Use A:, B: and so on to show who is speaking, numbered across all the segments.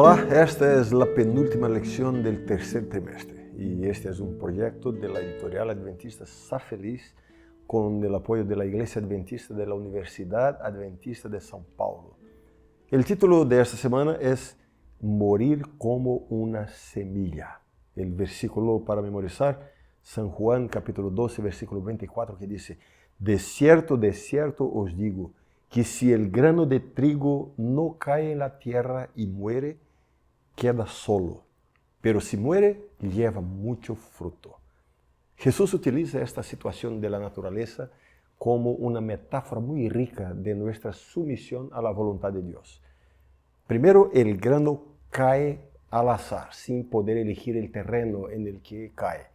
A: Hola, esta es la penúltima lección del tercer trimestre y este es un proyecto de la editorial adventista Sa Feliz con el apoyo de la Iglesia Adventista de la Universidad Adventista de São Paulo. El título de esta semana es Morir como una semilla. El versículo para memorizar, San Juan capítulo 12, versículo 24, que dice: de cierto os digo, que si el grano de trigo no cae en la tierra y muere, queda solo, pero si muere, lleva mucho fruto. Jesús utiliza esta situación de la naturaleza como una metáfora muy rica de nuestra sumisión a la voluntad de Dios. Primero, el grano cae al azar, sin poder elegir el terreno en el que cae.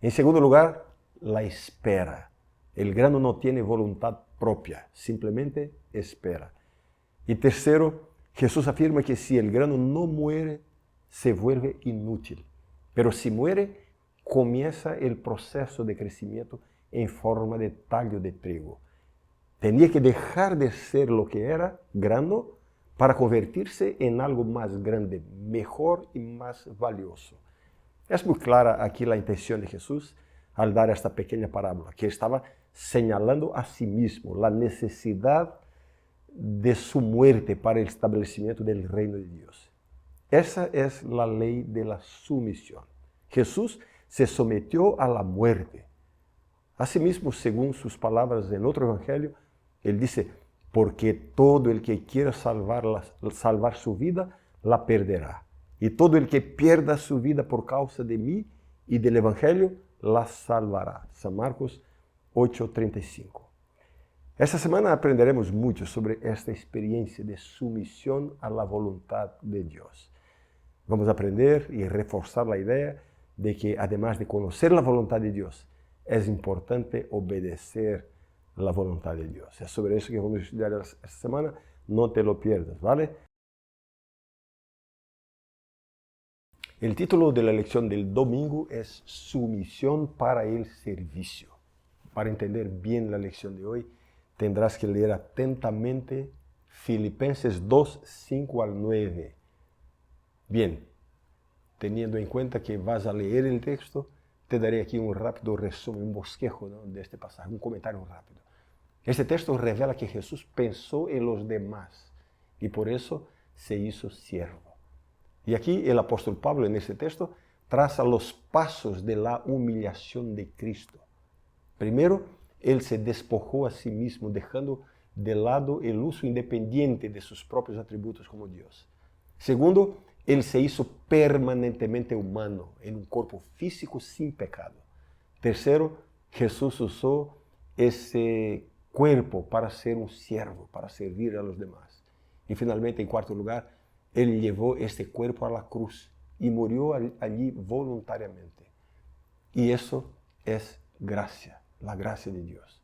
A: En segundo lugar, la espera. El grano no tiene voluntad propia, simplemente espera. Y tercero, Jesús afirma que si el grano no muere, se vuelve inútil. Pero si muere, comienza el proceso de crecimiento en forma de tallo de trigo. Tenía que dejar de ser lo que era, grano, para convertirse en algo más grande, mejor y más valioso. Es muy clara aquí la intención de Jesús al dar esta pequeña parábola, que estaba señalando a sí mismo la necesidad de su muerte para el establecimiento del reino de Dios. Esa es la ley de la sumisión. Jesús se sometió a la muerte. Asimismo, según sus palabras en otro evangelio, él dice: porque todo el que quiera salvar su vida, la perderá. Y todo el que pierda su vida por causa de mí y del evangelio, la salvará. San Marcos 8:35. Esta semana aprenderemos mucho sobre esta experiencia de sumisión a la voluntad de Dios. Vamos a aprender y reforzar la idea de que además de conocer la voluntad de Dios, es importante obedecer la voluntad de Dios. Es sobre eso que vamos a estudiar esta semana. No te lo pierdas, ¿vale? El título de la lección del domingo es Sumisión para el servicio. Para entender bien la lección de hoy, tendrás que leer atentamente Filipenses 2, 5 al 9. Bien, teniendo en cuenta que vas a leer el texto, te daré aquí un rápido resumen, un bosquejo, ¿no?, de este pasaje, un comentario rápido. Este texto revela que Jesús pensó en los demás y por eso se hizo siervo. Y aquí el apóstol Pablo en este texto traza los pasos de la humillación de Cristo. Primero, él se despojó a sí mismo, dejando de lado el uso independiente de sus propios atributos como Dios. Segundo, él se hizo permanentemente humano, en un cuerpo físico sin pecado. Tercero, Jesús usó ese cuerpo para ser un siervo, para servir a los demás. Y finalmente, en cuarto lugar, él llevó este cuerpo a la cruz y murió allí voluntariamente. Y eso es gracia, la gracia de Dios.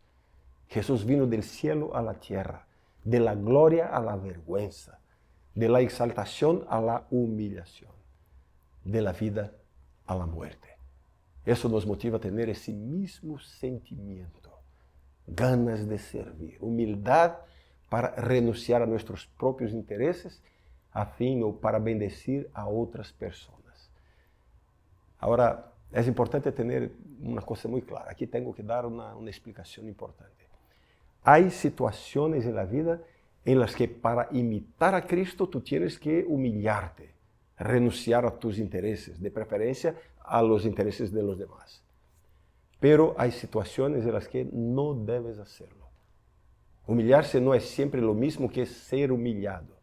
A: Jesús vino del cielo a la tierra, de la gloria a la vergüenza, de la exaltación a la humillación, de la vida a la muerte. Eso nos motiva a tener ese mismo sentimiento, ganas de servir, humildad para renunciar a nuestros propios intereses a fin o para bendecir a otras personas. Ahora, es importante tener una cosa muy clara. Aquí tengo que dar una explicación importante. Hay situaciones en la vida en las que para imitar a Cristo tú tienes que humillarte, renunciar a tus intereses, de preferencia a los intereses de los demás. Pero hay situaciones en las que no debes hacerlo. Humillarse no es siempre lo mismo que ser humillado.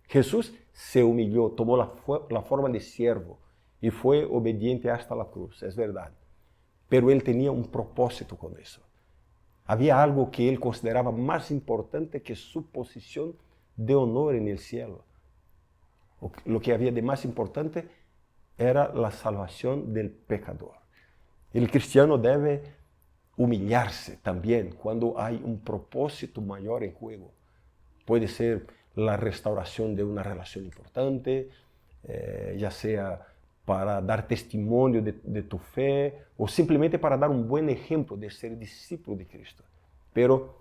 A: Jesús se humilló, tomó la forma de siervo y fue obediente hasta la cruz, es verdad. Pero él tenía un propósito con eso. Había algo que él consideraba más importante que su posición de honor en el cielo. Lo que había de más importante era la salvación del pecador. El cristiano debe humillarse también cuando hay un propósito mayor en juego. Puede ser la restauración de una relación importante, ya sea para dar testimonio de tu fe o simplemente para dar un buen ejemplo de ser discípulo de Cristo. Pero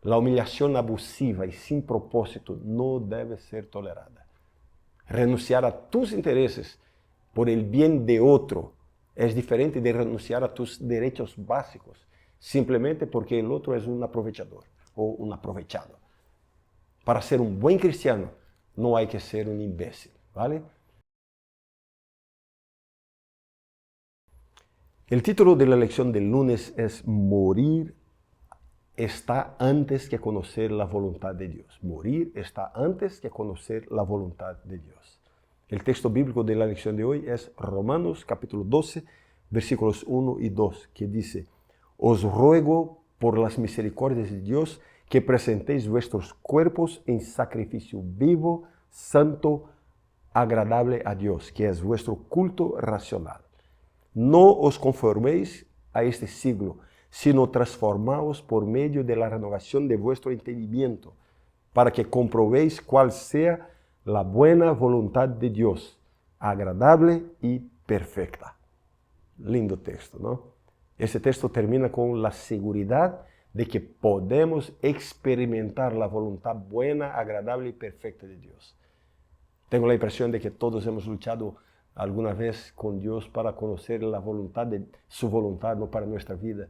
A: la humillación abusiva y sin propósito no debe ser tolerada. Renunciar a tus intereses por el bien de otro es diferente de renunciar a tus derechos básicos, simplemente porque el otro es un aprovechador o un aprovechado. Para ser un buen cristiano, no hay que ser un imbécil, ¿vale? El título de la lección del lunes es Morir está antes que conocer la voluntad de Dios. Morir está antes que conocer la voluntad de Dios. El texto bíblico de la lección de hoy es Romanos capítulo 12, versículos 1 y 2, que dice: Os ruego por las misericordias de Dios que presentéis vuestros cuerpos en sacrificio vivo, santo, agradable a Dios, que es vuestro culto racional. No os conforméis a este siglo, sino transformaos por medio de la renovación de vuestro entendimiento, para que comprobéis cuál sea la buena voluntad de Dios, agradable y perfecta. Lindo texto, ¿no? Ese texto termina con la seguridad de que podemos experimentar la voluntad buena, agradable y perfecta de Dios. Tengo la impresión de que todos hemos luchado alguna vez con Dios para conocer la voluntad de su voluntad, no para nuestra vida.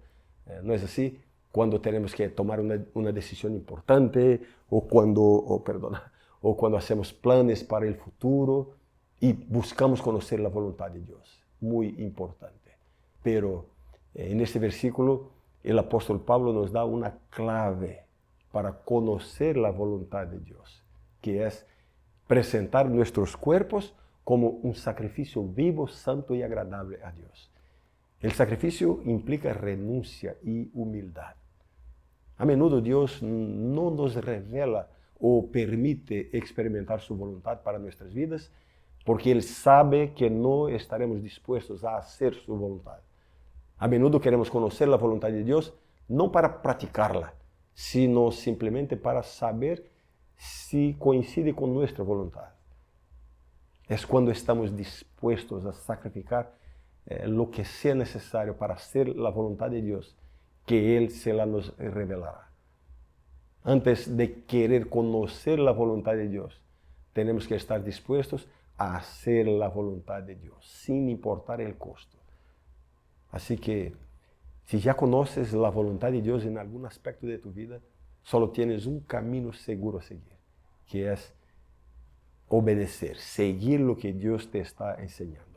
A: ¿No es así? Cuando tenemos que tomar una decisión importante o cuando hacemos planes para el futuro y buscamos conocer la voluntad de Dios. Muy importante. Pero en este versículo el apóstol Pablo nos da una clave para conocer la voluntad de Dios, que es presentar nuestros cuerpos como un sacrificio vivo, santo y agradable a Dios. El sacrificio implica renuncia y humildad. A menudo Dios no nos revela o permite experimentar su voluntad para nuestras vidas porque Él sabe que no estaremos dispuestos a hacer su voluntad. A menudo queremos conocer la voluntad de Dios no para practicarla, sino simplemente para saber si coincide con nuestra voluntad. Es cuando estamos dispuestos a sacrificar lo que sea necesario para hacer la voluntad de Dios, que Él se la nos revelará. Antes de querer conocer la voluntad de Dios, tenemos que estar dispuestos a hacer la voluntad de Dios, sin importar el costo. Así que, si ya conoces la voluntad de Dios en algún aspecto de tu vida, solo tienes un camino seguro a seguir, que es obedecer, seguir lo que Dios te está enseñando,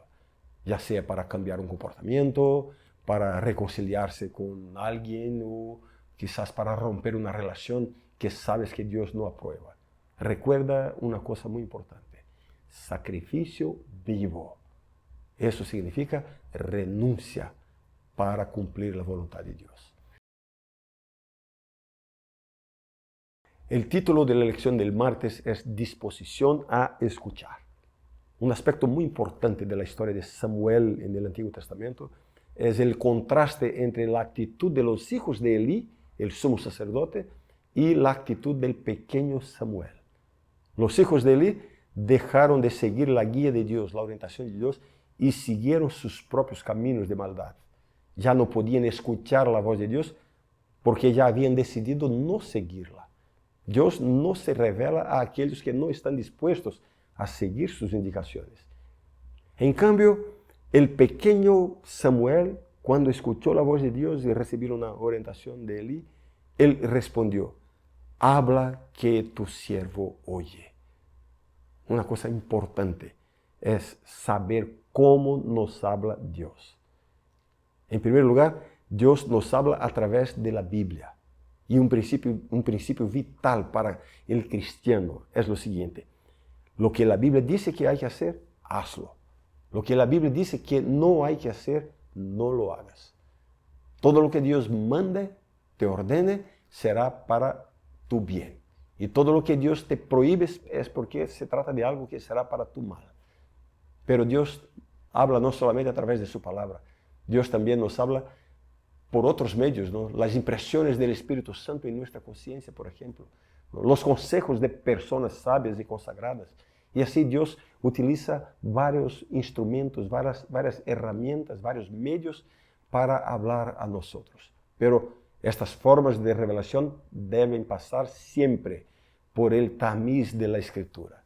A: ya sea para cambiar un comportamiento, para reconciliarse con alguien o quizás para romper una relación que sabes que Dios no aprueba. Recuerda una cosa muy importante: sacrificio vivo. Eso significa renuncia para cumplir la voluntad de Dios. El título de la lección del martes es Disposición a escuchar. Un aspecto muy importante de la historia de Samuel en el Antiguo Testamento es el contraste entre la actitud de los hijos de Elí, el sumo sacerdote, y la actitud del pequeño Samuel. Los hijos de Elí dejaron de seguir la guía de Dios, la orientación de Dios, y siguieron sus propios caminos de maldad. Ya no podían escuchar la voz de Dios porque ya habían decidido no seguirla. Dios no se revela a aquellos que no están dispuestos a seguir sus indicaciones. En cambio, el pequeño Samuel, cuando escuchó la voz de Dios y recibió una orientación de Elí, él respondió: habla que tu siervo oye. Una cosa importante es saber cómo nos habla Dios. En primer lugar, Dios nos habla a través de la Biblia. Y un principio vital para el cristiano es lo siguiente: lo que la Biblia dice que hay que hacer, hazlo. Lo que la Biblia dice que no hay que hacer, no lo hagas. Todo lo que Dios mande, te ordene, será para tu bien. Y todo lo que Dios te prohíbe es porque se trata de algo que será para tu mal. Pero Dios habla no solamente a través de su palabra, Dios también nos habla por otros medios, ¿no? Las impresiones del Espíritu Santo en nuestra conciencia, por ejemplo, ¿no? Los consejos de personas sabias y consagradas. Y así Dios utiliza varios instrumentos, varias herramientas, varios medios para hablar a nosotros. Pero estas formas de revelación deben pasar siempre por el tamiz de la Escritura.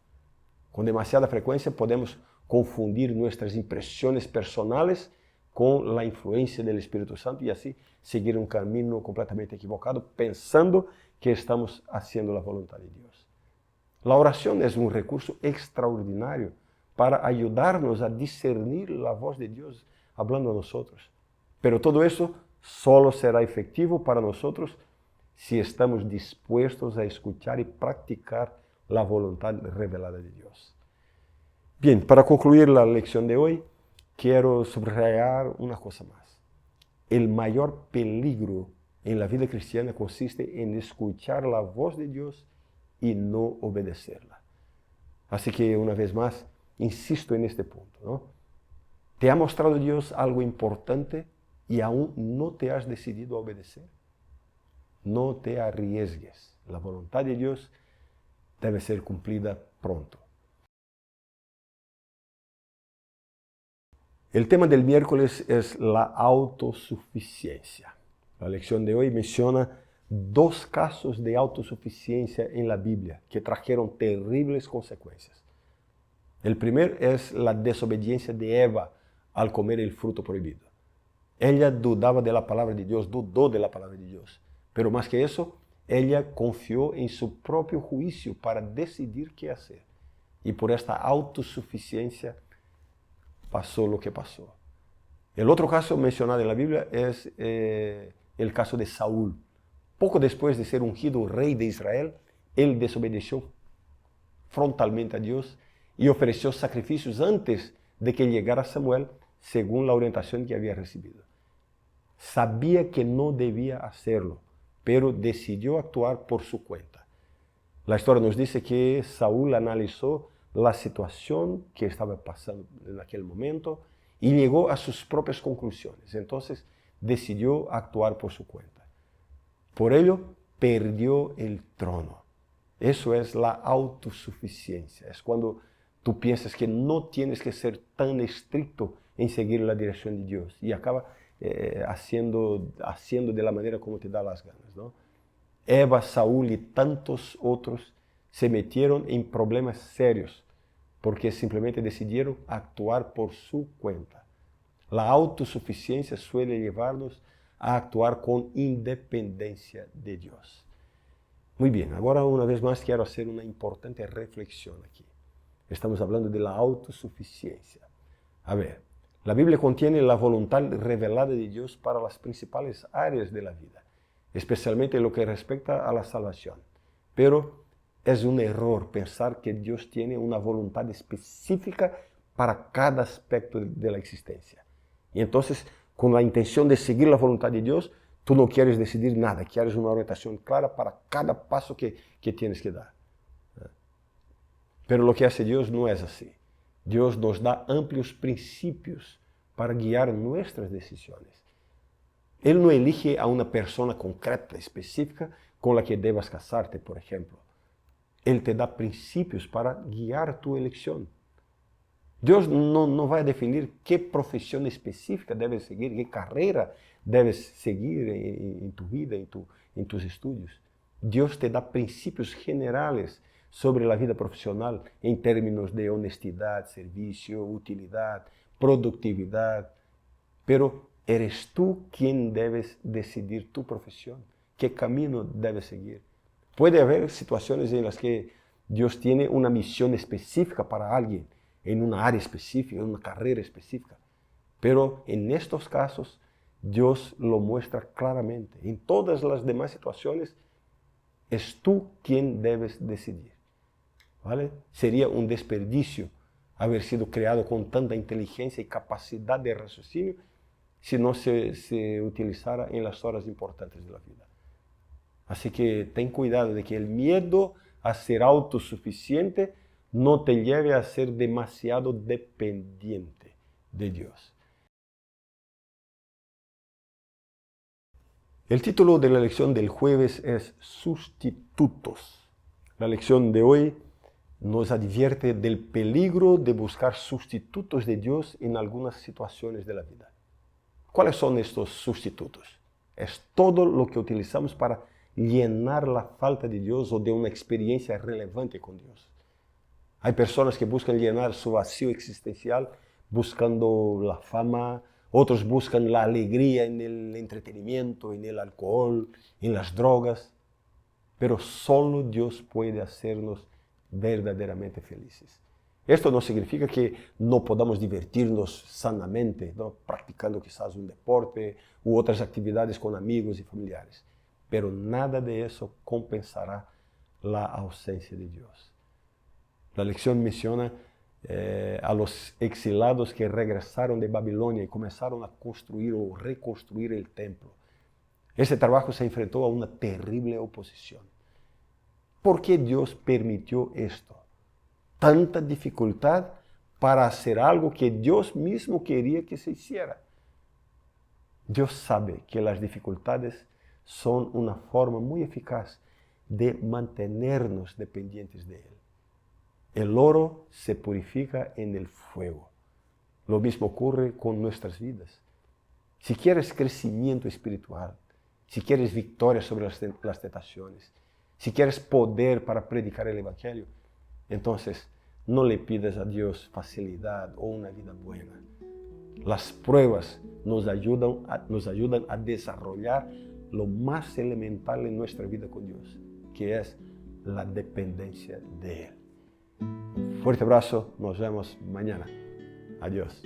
A: Con demasiada frecuencia podemos confundir nuestras impresiones personales con la influencia del Espíritu Santo y así seguir un camino completamente equivocado pensando que estamos haciendo la voluntad de Dios. La oración es un recurso extraordinario para ayudarnos a discernir la voz de Dios hablando a nosotros. Pero todo eso solo será efectivo para nosotros si estamos dispuestos a escuchar y practicar la voluntad revelada de Dios. Bien, para concluir la lección de hoy, quiero subrayar una cosa más. El mayor peligro en la vida cristiana consiste en escuchar la voz de Dios y no obedecerla. Así que una vez más, insisto en este punto, ¿no? ¿Te ha mostrado Dios algo importante y aún no te has decidido a obedecer? No te arriesgues. La voluntad de Dios debe ser cumplida pronto. El tema del miércoles es la autosuficiencia. La lección de hoy menciona 2 casos de autosuficiencia en la Biblia que trajeron terribles consecuencias. El primero es la desobediencia de Eva al comer el fruto prohibido. Ella dudaba de la palabra de Dios, dudó de la palabra de Dios. Pero más que eso, ella confió en su propio juicio para decidir qué hacer. Y por esta autosuficiencia pasó lo que pasó. El otro caso mencionado en la Biblia es el caso de Saúl. Poco después de ser ungido rey de Israel, él desobedeció frontalmente a Dios y ofreció sacrificios antes de que llegara Samuel, según la orientación que había recibido. Sabía que no debía hacerlo, pero decidió actuar por su cuenta. La historia nos dice que Saúl analizó la situación que estaba pasando en aquel momento y llegó a sus propias conclusiones. Entonces decidió actuar por su cuenta. Por ello, perdió el trono. Eso es la autosuficiencia. Es cuando tú piensas que no tienes que ser tan estricto en seguir la dirección de Dios y acaba haciendo de la manera como te da las ganas, ¿no? Eva, Saúl y tantos otros se metieron en problemas serios porque simplemente decidieron actuar por su cuenta. La autosuficiencia suele llevarnos a actuar con independencia de Dios. Muy bien, ahora una vez más quiero hacer una importante reflexión aquí. Estamos hablando de la autosuficiencia. A ver, la Biblia contiene la voluntad revelada de Dios para las principales áreas de la vida, especialmente en lo que respecta a la salvación. Pero es un error pensar que Dios tiene una voluntad específica para cada aspecto de la existencia. Y entonces, con la intención de seguir la voluntad de Dios, tú no quieres decidir nada, quieres una orientación clara para cada paso que tienes que dar. Pero lo que hace Dios no es así. Dios nos da amplios principios para guiar nuestras decisiones. Él no elige a una persona concreta, específica, con la que debas casarte, por ejemplo. Él te da principios para guiar tu elección. Dios no va a definir qué profesión específica debes seguir, qué carrera debes seguir en tu vida, en tus estudios. Dios te da principios generales sobre la vida profesional en términos de honestidad, servicio, utilidad, productividad. Pero eres tú quien debes decidir tu profesión, qué camino debes seguir. Puede haber situaciones en las que Dios tiene una misión específica para alguien, en una área específica, en una carrera específica. Pero en estos casos, Dios lo muestra claramente. En todas las demás situaciones, es tú quien debes decidir. ¿Vale? Sería un desperdicio haber sido creado con tanta inteligencia y capacidad de raciocinio si no se utilizara en las horas importantes de la vida. Así que ten cuidado de que el miedo a ser autosuficiente no te lleve a ser demasiado dependiente de Dios. El título de la lección del jueves es Sustitutos. La lección de hoy nos advierte del peligro de buscar sustitutos de Dios en algunas situaciones de la vida. ¿Cuáles son estos sustitutos? Es todo lo que utilizamos para llenar la falta de Dios o de una experiencia relevante con Dios. Hay personas que buscan llenar su vacío existencial buscando la fama, otros buscan la alegría en el entretenimiento, en el alcohol, en las drogas, pero solo Dios puede hacernos verdaderamente felices. Esto no significa que no podamos divertirnos sanamente, ¿no? Practicando quizás un deporte u otras actividades con amigos y familiares, pero nada de eso compensará la ausencia de Dios. La lección menciona a los exilados que regresaron de Babilonia y comenzaron a construir o reconstruir el templo. Ese trabajo se enfrentó a una terrible oposición. ¿Por qué Dios permitió esto? Tanta dificultad para hacer algo que Dios mismo quería que se hiciera. Dios sabe que las dificultades son una forma muy eficaz de mantenernos dependientes de Él. El oro se purifica en el fuego. Lo mismo ocurre con nuestras vidas. Si quieres crecimiento espiritual, si quieres victoria sobre las tentaciones, si quieres poder para predicar el Evangelio, entonces no le pidas a Dios facilidad o una vida buena. Las pruebas nos ayudan a desarrollar lo más elemental en nuestra vida con Dios, que es la dependencia de Él. Fuerte abrazo, nos vemos mañana. Adiós.